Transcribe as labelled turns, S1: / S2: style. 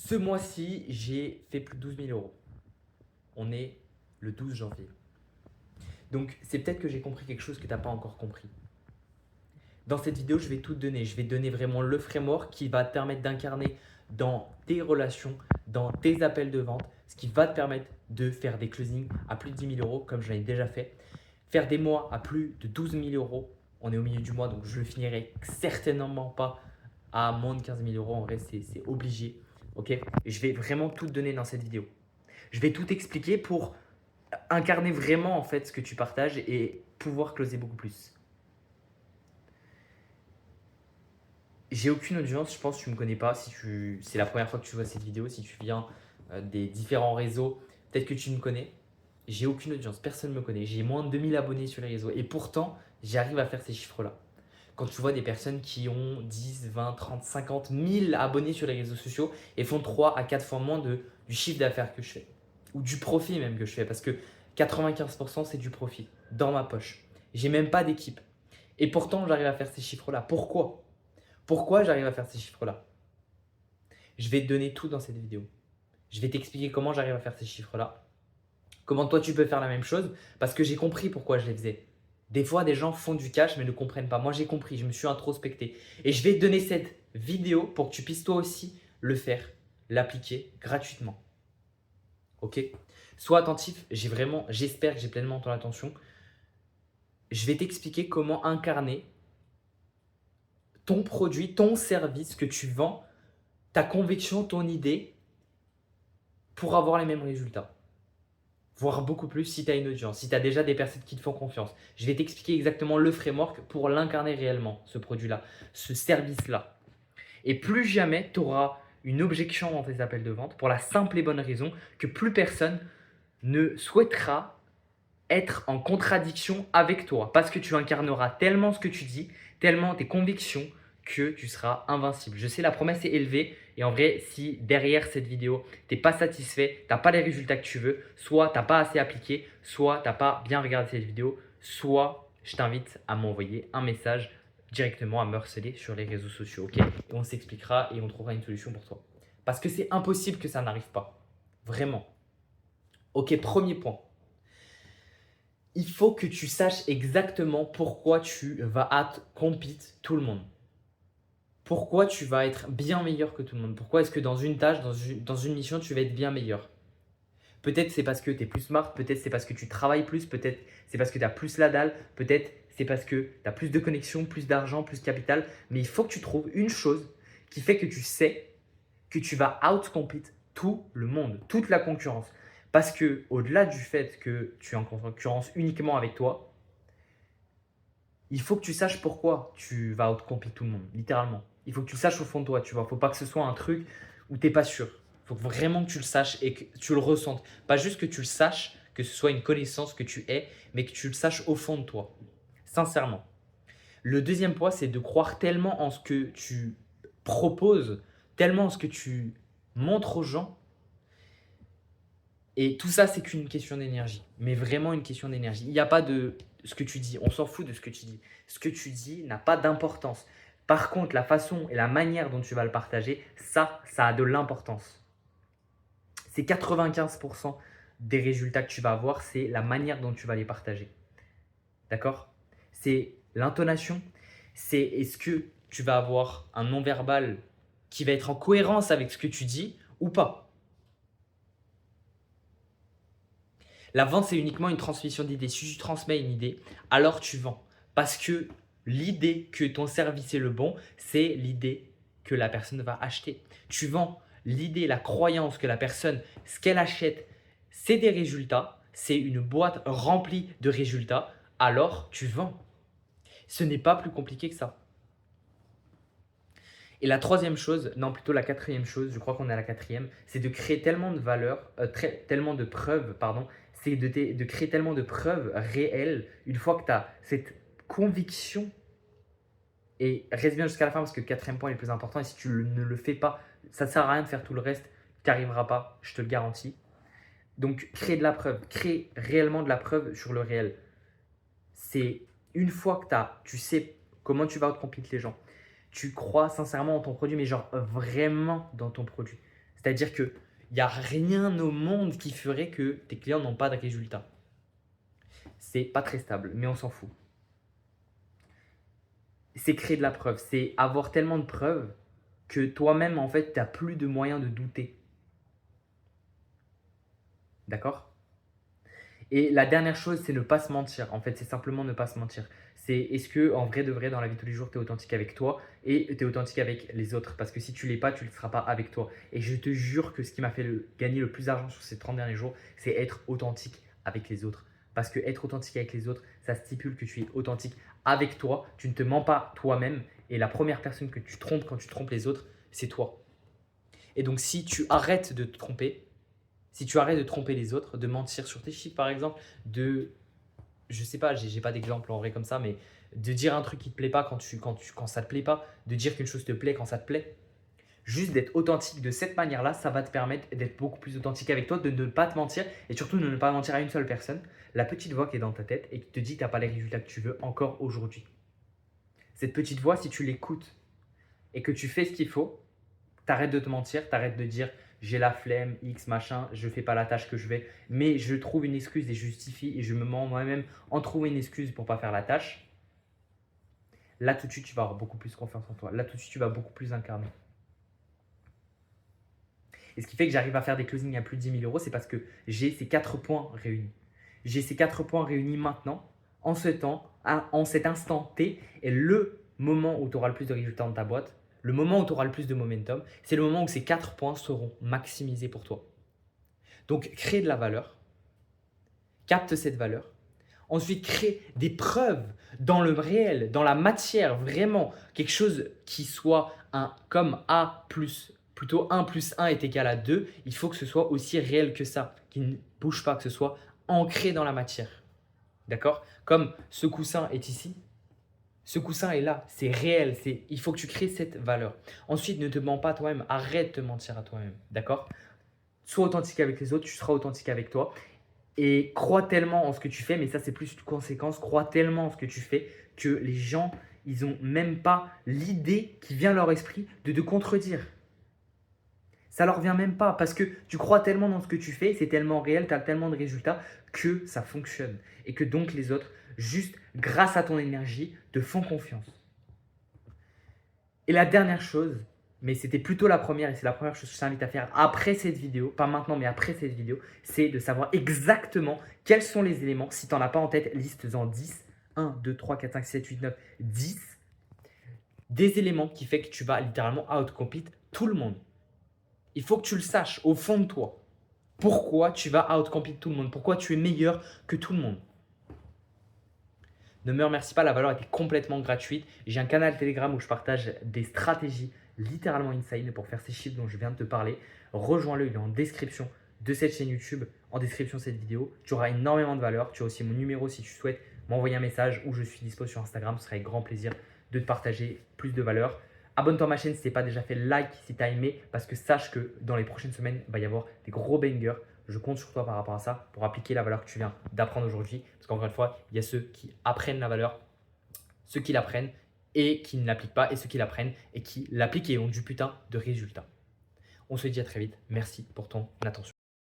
S1: Ce mois-ci, j'ai fait plus de 12 000 euros. On est le 12 janvier. Donc, c'est peut-être que j'ai compris quelque chose que tu n'as pas encore compris. Dans cette vidéo, je vais tout te donner. Je vais te donner vraiment le framework qui va te permettre d'incarner dans tes relations, dans tes appels de vente, ce qui va te permettre de faire des closings à plus de 10 000 euros, comme je l'ai déjà fait. Faire des mois à plus de 12 000 euros. On est au milieu du mois, donc je ne le finirai certainement pas à moins de 15 000 euros. En vrai, c'est obligé. Ok. Et je vais vraiment tout te donner dans cette vidéo. Je vais tout expliquer pour incarner vraiment en fait ce que tu partages et pouvoir closer beaucoup plus. J'ai aucune audience, je pense que tu ne me connais pas. Si c'est la première fois que tu vois cette vidéo, si tu viens des différents réseaux, peut-être que tu me connais. J'ai aucune audience, personne ne me connaît. J'ai moins de 2000 abonnés sur les réseaux et pourtant, j'arrive à faire ces chiffres-là. Quand tu vois des personnes qui ont 10, 20, 30, 50 000 abonnés sur les réseaux sociaux et font 3 à 4 fois moins du chiffre d'affaires que je fais ou du profit même que je fais parce que 95% c'est du profit dans ma poche. J'ai même pas d'équipe et pourtant j'arrive à faire ces chiffres-là. Pourquoi? Pourquoi j'arrive à faire ces chiffres-là? Je vais te donner tout dans cette vidéo. Je vais t'expliquer comment j'arrive à faire ces chiffres-là. Comment toi tu peux faire la même chose parce que j'ai compris pourquoi je les faisais. Des fois, des gens font du cash mais ne comprennent pas. Moi, j'ai compris, je me suis introspecté. Et je vais te donner cette vidéo pour que tu puisses toi aussi le faire, l'appliquer gratuitement. Ok? Sois attentif, j'espère que j'ai pleinement ton attention. Je vais t'expliquer comment incarner ton produit, ton service que tu vends, ta conviction, ton idée pour avoir les mêmes résultats. Voire beaucoup plus si tu as une audience, si tu as déjà des personnes qui te font confiance. Je vais t'expliquer exactement le framework pour l'incarner réellement, ce produit-là, ce service-là. Et plus jamais tu auras une objection dans tes appels de vente pour la simple et bonne raison que plus personne ne souhaitera être en contradiction avec toi parce que tu incarneras tellement ce que tu dis, tellement tes convictions que tu seras invincible. Je sais, la promesse est élevée et en vrai, si derrière cette vidéo, tu n'es pas satisfait, tu n'as pas les résultats que tu veux, soit tu n'as pas assez appliqué, soit tu n'as pas bien regardé cette vidéo, soit je t'invite à m'envoyer un message directement, à me harceler sur les réseaux sociaux. Ok? Et on s'expliquera et on trouvera une solution pour toi. Parce que c'est impossible que ça n'arrive pas. Vraiment. Ok, premier point. Il faut que tu saches exactement pourquoi tu vas out-compete tout le monde. Pourquoi tu vas être bien meilleur que tout le monde. Pourquoi est-ce que dans une tâche, dans une mission, tu vas être bien meilleur. Peut-être c'est parce que tu es plus smart, peut-être c'est parce que tu travailles plus, peut-être c'est parce que tu as plus la dalle, peut-être c'est parce que tu as plus de connexions, plus d'argent, plus de capital. Mais il faut que tu trouves une chose qui fait que tu sais que tu vas out-compete tout le monde, toute la concurrence. Parce que au-delà du fait que tu es en concurrence uniquement avec toi, il faut que tu saches pourquoi tu vas outcompete tout le monde, littéralement. Il faut que tu le saches au fond de toi, tu vois. Il ne faut pas que ce soit un truc où tu n'es pas sûr. Il faut vraiment que tu le saches et que tu le ressentes. Pas juste que tu le saches, que ce soit une connaissance que tu aies, mais que tu le saches au fond de toi. Sincèrement. Le deuxième point, c'est de croire tellement en ce que tu proposes, tellement en ce que tu montres aux gens. Et tout ça, c'est qu'une question d'énergie. Mais vraiment une question d'énergie. Il n'y a pas de ce que tu dis. On s'en fout de ce que tu dis. Ce que tu dis n'a pas d'importance. Par contre, la façon et la manière dont tu vas le partager, ça a de l'importance. C'est 95% des résultats que tu vas avoir, c'est la manière dont tu vas les partager. D'accord? C'est l'intonation, c'est est-ce que tu vas avoir un non-verbal qui va être en cohérence avec ce que tu dis ou pas. La vente, c'est uniquement une transmission d'idées. Si tu transmets une idée, alors tu vends. Parce que l'idée que ton service est le bon, c'est l'idée que la personne va acheter. Tu vends l'idée, la croyance que la personne, ce qu'elle achète, c'est des résultats, c'est une boîte remplie de résultats, alors tu vends. Ce n'est pas plus compliqué que ça. Et la troisième chose, non plutôt la quatrième chose, je crois qu'on est à la quatrième, c'est de créer tellement de valeur, tellement de preuves, pardon, c'est de créer tellement de preuves réelles une fois que tu as cette conviction. Et reste bien jusqu'à la fin parce que le quatrième point est le plus important et si tu ne le fais pas, ça ne sert à rien de faire tout le reste, tu n'y arriveras pas, je te le garantis. Donc créer de la preuve, créer réellement de la preuve sur le réel. C'est une fois que tu sais comment tu vas outcompete les gens, tu crois sincèrement en ton produit, mais genre vraiment dans ton produit. C'est-à-dire qu'il n'y a rien au monde qui ferait que tes clients n'ont pas de résultats. C'est pas très stable, mais on s'en fout. C'est créer de la preuve, c'est avoir tellement de preuves que toi-même, en fait, tu n'as plus de moyens de douter. D'accord? Et la dernière chose, c'est ne pas se mentir. En fait, c'est simplement ne pas se mentir. C'est est-ce que en vrai de vrai, dans la vie de tous les jours, tu es authentique avec toi et tu es authentique avec les autres. Parce que si tu ne l'es pas, tu ne le seras pas avec toi. Et je te jure que ce qui m'a fait gagner le plus d'argent sur ces 30 derniers jours, c'est être authentique avec les autres. Parce que être authentique avec les autres, ça stipule que tu es authentique avec toi. Tu ne te mens pas toi-même. Et la première personne que tu trompes quand tu trompes les autres, c'est toi. Et donc, si tu arrêtes de te tromper, si tu arrêtes de tromper les autres, de mentir sur tes chiffres par exemple, je sais pas, j'ai pas d'exemple en vrai comme ça, mais de dire un truc qui te plaît pas quand ça te plaît pas, de dire qu'une chose te plaît quand ça te plaît, juste d'être authentique de cette manière-là, ça va te permettre d'être beaucoup plus authentique avec toi, de ne pas te mentir et surtout de ne pas mentir à une seule personne, la petite voix qui est dans ta tête et qui te dit que tu n'as pas les résultats que tu veux encore aujourd'hui. Cette petite voix, si tu l'écoutes et que tu fais ce qu'il faut, t'arrêtes de te mentir, t'arrêtes de dire j'ai la flemme, X machin, je fais pas la tâche que je vais, mais je trouve une excuse et je justifie et je me mens moi-même en trouver une excuse pour pas faire la tâche. Là tout de suite, tu vas avoir beaucoup plus confiance en toi. Là tout de suite, tu vas beaucoup plus incarner. Et ce qui fait que j'arrive à faire des closings à plus de 10 000 euros, c'est parce que j'ai ces 4 points réunis. J'ai ces 4 points réunis maintenant, en ce temps, en cet instant T, et le moment où tu auras le plus de résultats dans ta boîte, le moment où tu auras le plus de momentum, c'est le moment où ces 4 points seront maximisés pour toi. Donc, crée de la valeur, capte cette valeur. Ensuite, crée des preuves dans le réel, dans la matière, vraiment quelque chose qui soit comme A plus, plutôt 1 plus 1 est égal à 2. Il faut que ce soit aussi réel que ça, qu'il ne bouge pas, que ce soit ancré dans la matière. D'accord? Comme ce coussin est ici, ce coussin est là, c'est réel, il faut que tu crées cette valeur. Ensuite, ne te mens pas à toi-même, arrête de te mentir à toi-même, d'accord? Sois authentique avec les autres, tu seras authentique avec toi et crois tellement en ce que tu fais, mais ça c'est plus une conséquence, crois tellement en ce que tu fais que les gens, ils n'ont même pas l'idée qui vient à leur esprit de te contredire. Ça leur vient même pas parce que tu crois tellement dans ce que tu fais, c'est tellement réel, tu as tellement de résultats que ça fonctionne et que donc les autres, juste grâce à ton énergie, te font confiance. Et la dernière chose, mais c'était plutôt la première et c'est la première chose que je t'invite à faire après cette vidéo, pas maintenant mais après cette vidéo, c'est de savoir exactement quels sont les éléments. Si tu n'en as pas en tête, liste-en 10. 1, 2, 3, 4, 5, 7, 8, 9, 10. Des éléments qui fait que tu vas littéralement outcompete tout le monde. Il faut que tu le saches au fond de toi. Pourquoi tu vas outcompete tout le monde? Pourquoi tu es meilleur que tout le monde? Ne me remercie pas, la valeur était complètement gratuite. J'ai un canal Telegram où je partage des stratégies littéralement insane pour faire ces chiffres dont je viens de te parler. Rejoins-le, il est en description de cette chaîne YouTube, en description de cette vidéo. Tu auras énormément de valeur. Tu as aussi mon numéro si tu souhaites m'envoyer un message ou je suis dispo sur Instagram. Ce sera avec grand plaisir de te partager plus de valeur. Abonne-toi à ma chaîne si tu n'es pas déjà fait, like si tu as aimé parce que sache que dans les prochaines semaines, il va y avoir des gros bangers. Je compte sur toi par rapport à ça pour appliquer la valeur que tu viens d'apprendre aujourd'hui. Parce qu'encore une fois, il y a ceux qui apprennent la valeur, ceux qui l'apprennent et qui ne l'appliquent pas, et ceux qui l'apprennent et qui l'appliquent et ont du putain de résultats. On se dit à très vite. Merci pour ton attention.